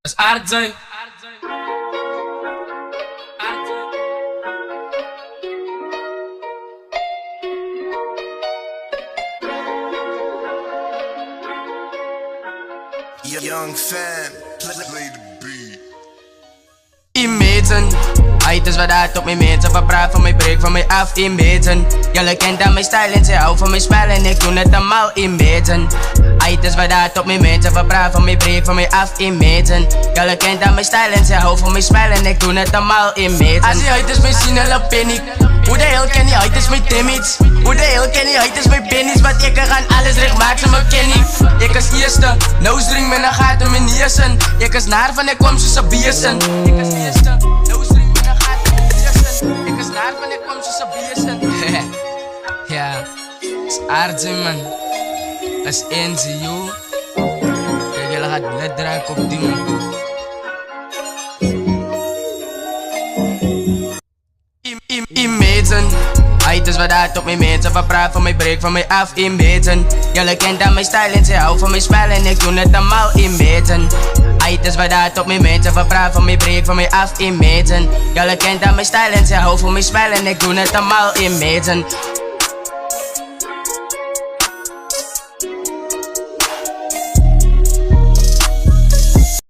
is RJ. Young fan, play the beat. Imagine, het is wat uit op mijn mensen. Verpraat van mijn break van mij af, imagine. Jullie kent aan mijn stijl en ze houdt van mijn spel en ik doe het allemaal, imagine. Het is wat uit op mijn mensen. Verpraat van mijn break van mij af, imagine. Jullie kent aan mijn stijl en ze houdt van mijn spel en ik doe het allemaal, imagine. Als je uit is mijn zin en paniek. Hoe de hel ken je uit is mijn timmies? Hoe de hel ken je uit is mijn pennies? Want ik kan alles recht maken, ze me ken niet. Ik is eerste, nose ring met een gat in mijn neersen. Ik is naar van ik kwam zo biersen. Ik is eerste, nose ring met een gat in mijn neersen. Ik is naar van ik kwam zo biersen. Ja, is RJ man. Is NCU. Kijk, jullie gaat bled drank op die man. Imagine, het is wat uit op mijn mensen. Verpraat van mijn break van mij af, imagine. Jullie kent aan mijn stijl en ze houdt van mijn spel en ik doe het allemaal, imagine. Het is wat uit op mijn mensen. Verpraat van mijn break van mij af, imagine. Jullie kent aan mijn stijl en ze houdt van mijn spel en ik doe het allemaal, imagine.